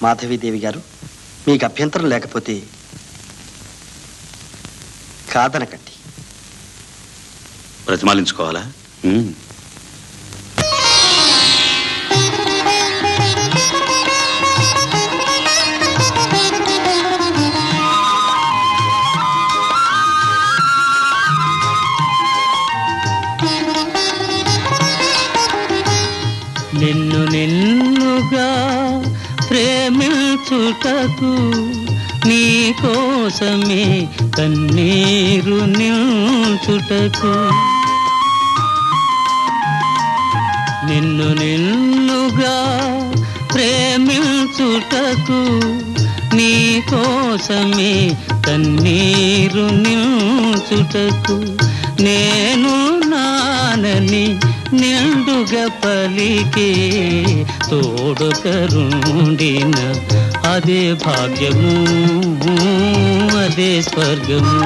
మాధవీదేవి గారు, మీకు అభ్యంతరం లేకపోతే కాదనకండి. ప్రతిమాలించుకోవాలా? నిన్ను నిన్నుగా ప్రేమించుటకు నీ కోసమే కన్నీరు నిల్చుటకు, నిన్ను నిన్నుగా ప్రేమించుటకు నీ కోసమే కన్నీరు నిల్చుటకు, నేను నానని నిండుగా పలికే తోడుకరుండిన అదే భాగ్యము, అదే స్వర్గము.